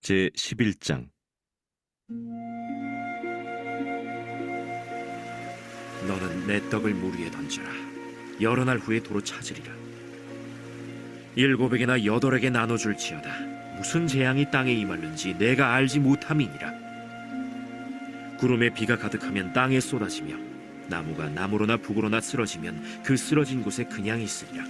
제 11장. 너는 내 떡을 물 위에 던져라. 여러 날 후에 도로 찾으리라. 일곱에게나 여덟에게 나눠줄지어다. 무슨 재앙이 땅에 임하는지 내가 알지 못함이니라. 구름에 비가 가득하면 땅에 쏟아지며 나무가 나무로나 북으로나 쓰러지면 그 쓰러진 곳에 그냥 있으리라.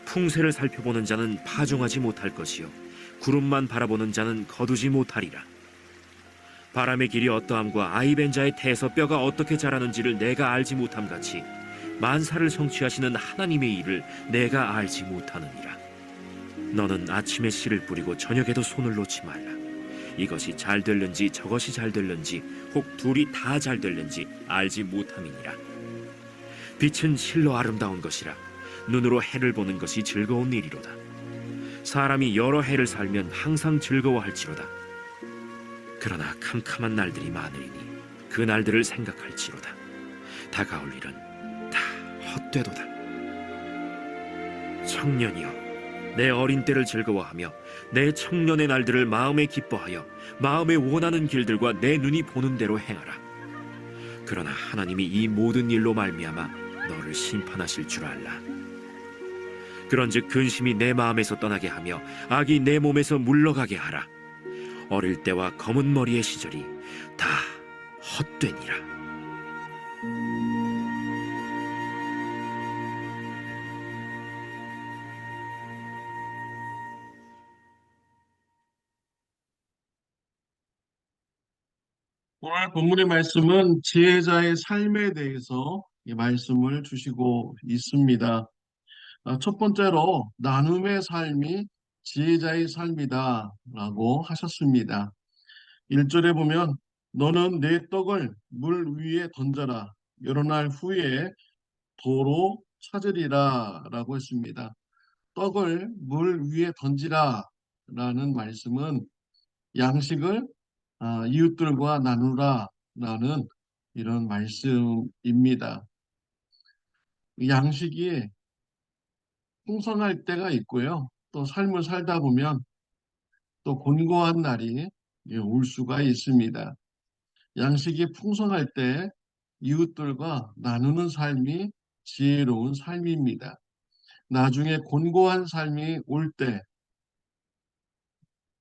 풍세를 살펴보는 자는 파종하지 못할 것이요 구름만 바라보는 자는 거두지 못하리라. 바람의 길이 어떠함과 아이벤자의 태에서 뼈가 어떻게 자라는지를 내가 알지 못함 같이 만사를 성취하시는 하나님의 일을 내가 알지 못하느니라. 너는 아침에 씨를 뿌리고 저녁에도 손을 놓지 말라. 이것이 잘 될는지 저것이 잘 될는지 혹 둘이 다 잘 될는지 알지 못함이니라. 빛은 실로 아름다운 것이라. 눈으로 해를 보는 것이 즐거운 일이로다. 사람이 여러 해를 살면 항상 즐거워할지로다. 그러나 캄캄한 날들이 많으리니 그 날들을 생각할지로다. 다가올 일은 다 헛되도다. 청년이여, 내 어린 때를 즐거워하며 내 청년의 날들을 마음에 기뻐하여 마음에 원하는 길들과 내 눈이 보는 대로 행하라. 그러나 하나님이 이 모든 일로 말미암아 너를 심판하실 줄 알라. 그런즉 근심이 내 마음에서 떠나게 하며 악이 내 몸에서 물러가게 하라. 어릴 때와 검은 머리의 시절이 다 헛되니라. 오늘 본문의 말씀은 지혜자의 삶에 대해서 이 말씀을 주시고 있습니다. 첫 번째로 나눔의 삶이 지혜자의 삶이다라고 하셨습니다. 1절에 보면 너는 내 떡을 물 위에 던져라. 여러 날 후에 도로 찾으리라 라고 했습니다. 떡을 물 위에 던지라 라는 말씀은 양식을 이웃들과 나누라 라는 이런 말씀입니다. 양식이 풍성할 때가 있고요. 또 삶을 살다 보면 또 곤고한 날이 올 수가 있습니다. 양식이 풍성할 때 이웃들과 나누는 삶이 지혜로운 삶입니다. 나중에 곤고한 삶이 올 때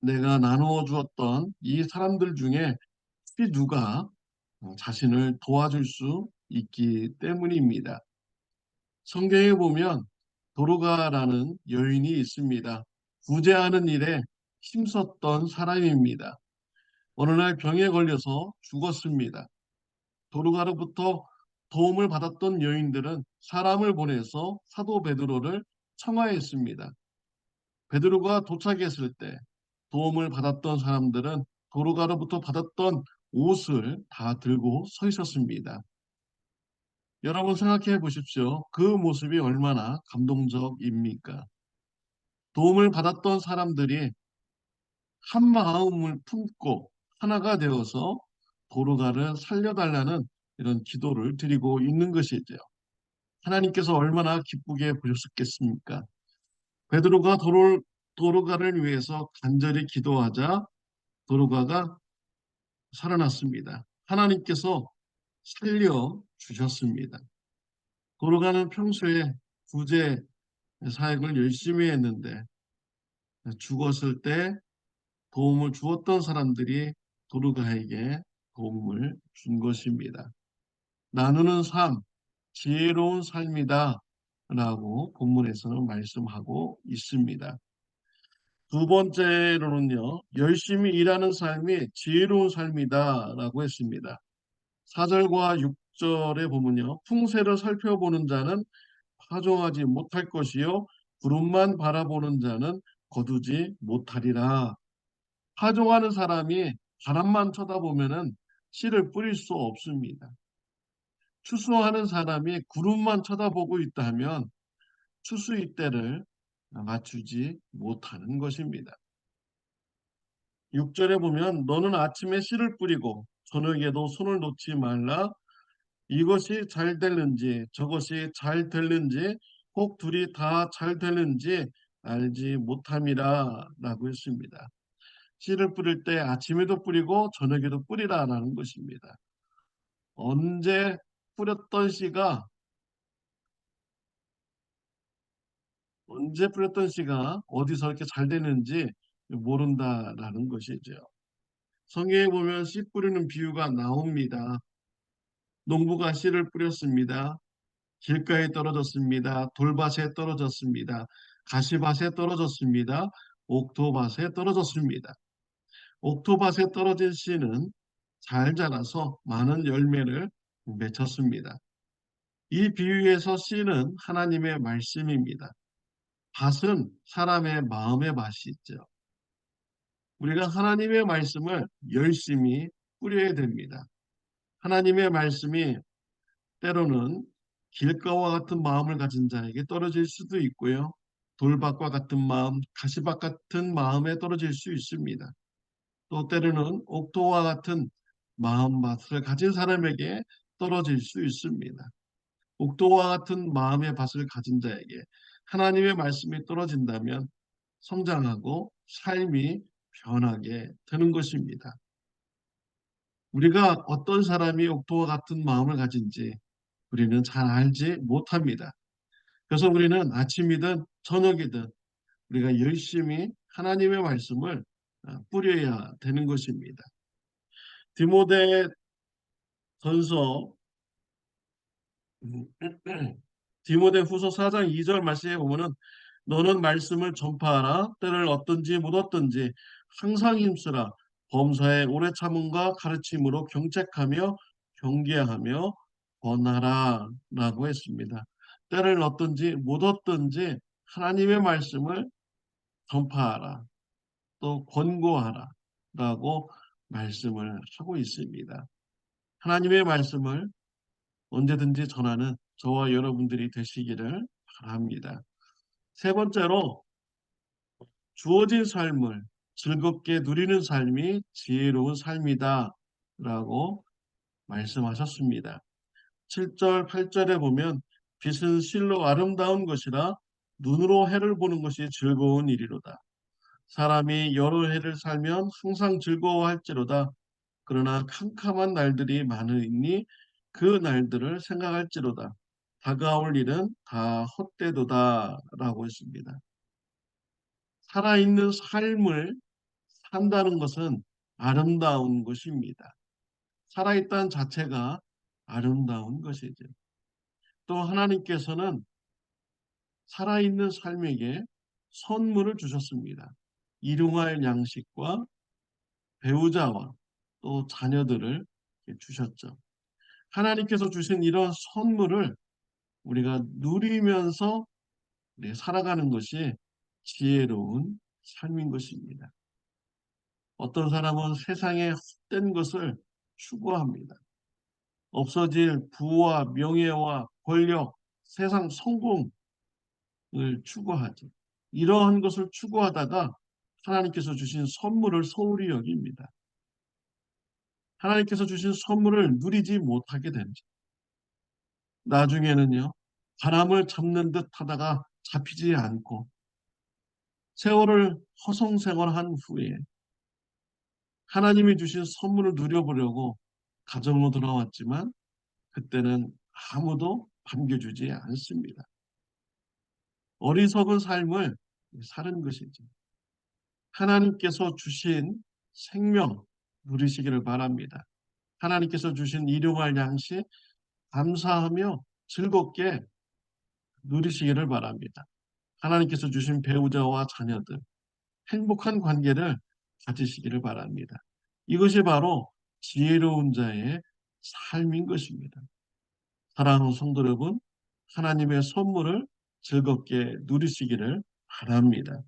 내가 나누어 주었던 이 사람들 중에 혹시 누가 자신을 도와줄 수 있기 때문입니다. 성경에 보면 도르가라는 여인이 있습니다. 구제하는 일에 힘썼던 사람입니다. 어느 날 병에 걸려서 죽었습니다. 도르가로부터 도움을 받았던 여인들은 사람을 보내서 사도 베드로를 청하했습니다. 베드로가 도착했을 때 도움을 받았던 사람들은 도르가로부터 받았던 옷을 다 들고 서 있었습니다. 여러분 생각해 보십시오. 그 모습이 얼마나 감동적입니까? 도움을 받았던 사람들이 한 마음을 품고 하나가 되어서 도르가를 살려달라는 이런 기도를 드리고 있는 것이죠. 하나님께서 얼마나 기쁘게 보셨겠습니까? 베드로가 도르가를 위해서 간절히 기도하자 도르가가 살아났습니다. 하나님께서 살려 주셨습니다. 도르가는 평소에 구제 사역을 열심히 했는데 죽었을 때 도움을 주었던 사람들이 도르가에게 도움을 준 것입니다. 나누는 삶, 지혜로운 삶이다 라고 본문에서는 말씀하고 있습니다. 두 번째로는요, 열심히 일하는 삶이 지혜로운 삶이다 라고 했습니다. 4절과 6절에 보면요, 풍세를 살펴보는 자는 파종하지 못할 것이요 구름만 바라보는 자는 거두지 못하리라. 파종하는 사람이 바람만 쳐다보면은 씨를 뿌릴 수 없습니다. 추수하는 사람이 구름만 쳐다보고 있다면 추수의 때를 맞추지 못하는 것입니다. 6절에 보면 너는 아침에 씨를 뿌리고 저녁에도 손을 놓지 말라. 이것이 잘 될는지 저것이 잘 될는지 혹 둘이 다 잘 될는지 알지 못함이라 라고 했습니다. 씨를 뿌릴 때 아침에도 뿌리고 저녁에도 뿌리라라는 것입니다. 언제 뿌렸던 씨가 언제 뿌렸던 씨가 어디서 이렇게 잘 되는지 모른다라는 것이죠. 성경에 보면 씨 뿌리는 비유가 나옵니다. 농부가 씨를 뿌렸습니다. 길가에 떨어졌습니다. 돌밭에 떨어졌습니다. 가시밭에 떨어졌습니다. 옥토밭에 떨어졌습니다. 옥토밭에 떨어진 씨는 잘 자라서 많은 열매를 맺혔습니다. 이 비유에서 씨는 하나님의 말씀입니다. 밭은 사람의 마음의 밭이 있죠. 우리가 하나님의 말씀을 열심히 뿌려야 됩니다. 하나님의 말씀이 때로는 길가와 같은 마음을 가진 자에게 떨어질 수도 있고요. 돌밭과 같은 마음, 가시밭 같은 마음에 떨어질 수 있습니다. 또 때로는 옥토와 같은 마음밭을 가진 사람에게 떨어질 수 있습니다. 옥토와 같은 마음의 밭을 가진 자에게 하나님의 말씀이 떨어진다면 성장하고 삶이 변하게 되는 것입니다. 우리가 어떤 사람이 옥토와 같은 마음을 가진지 우리는 잘 알지 못합니다. 그래서 우리는 아침이든 저녁이든 우리가 열심히 하나님의 말씀을 뿌려야 되는 것입니다. 디모데 전서 디모데 후서 4장 2절 말씀에 보면은 너는 말씀을 전파하라 때를 얻든지 못 얻든지 항상 힘쓰라 범사에 오래 참음과 가르침으로 경책하며 경계하며 권하라 라고 했습니다. 때를 얻든지 못 얻든지 하나님의 말씀을 전파하라 또 권고하라 라고 말씀을 하고 있습니다. 하나님의 말씀을 언제든지 전하는 저와 여러분들이 되시기를 바랍니다. 세 번째로 주어진 삶을 즐겁게 누리는 삶이 지혜로운 삶이다 라고 말씀하셨습니다. 7절, 8절에 보면 빛은 실로 아름다운 것이라 눈으로 해를 보는 것이 즐거운 일이로다. 사람이 여러 해를 살면 항상 즐거워할지로다. 그러나 캄캄한 날들이 많으니 그 날들을 생각할지로다. 다가올 일은 다 헛되도다 라고 했습니다. 살아있는 삶을 산다는 것은 아름다운 것입니다. 살아있다는 자체가 아름다운 것이죠. 또 하나님께서는 살아있는 삶에게 선물을 주셨습니다. 일용할 양식과 배우자와 또 자녀들을 주셨죠. 하나님께서 주신 이런 선물을 우리가 누리면서 살아가는 것이 지혜로운 삶인 것입니다. 어떤 사람은 세상의 헛된 것을 추구합니다. 없어질 부와 명예와 권력, 세상 성공을 추구하죠. 이러한 것을 추구하다가 하나님께서 주신 선물을 소홀히 여깁니다. 하나님께서 주신 선물을 누리지 못하게 됩니다. 나중에는요, 바람을 잡는 듯 하다가 잡히지 않고 세월을 허송세월한 후에 하나님이 주신 선물을 누려보려고 가정으로 돌아왔지만 그때는 아무도 반겨주지 않습니다. 어리석은 삶을 사는 것이죠. 하나님께서 주신 생명 누리시기를 바랍니다. 하나님께서 주신 일용할 양식 감사하며 즐겁게 누리시기를 바랍니다. 하나님께서 주신 배우자와 자녀들 행복한 관계를 가지시기를 바랍니다. 이것이 바로 지혜로운 자의 삶인 것입니다. 사랑하는 성도 여러분, 하나님의 선물을 즐겁게 누리시기를 바랍니다.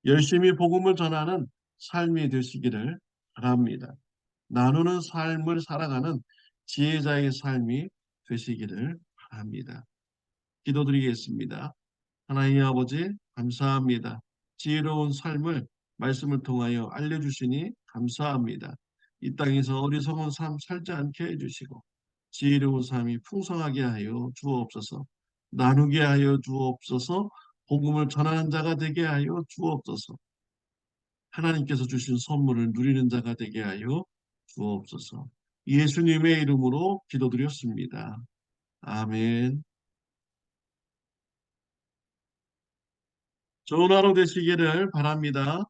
열심히 복음을 전하는 삶이 되시기를 바랍니다. 나누는 삶을 살아가는 지혜자의 삶이 되시기를 바랍니다. 기도드리겠습니다. 하나님 아버지 감사합니다. 지혜로운 삶을 말씀을 통하여 알려주시니 감사합니다. 이 땅에서 어리석은 삶 살지 않게 해주시고 지혜로운 삶이 풍성하게 하여 주옵소서. 나누게 하여 주옵소서. 복음을 전하는 자가 되게 하여 주옵소서. 하나님께서 주신 선물을 누리는 자가 되게 하여 주옵소서. 예수님의 이름으로 기도드렸습니다. 아멘. 좋은 하루 되시기를 바랍니다.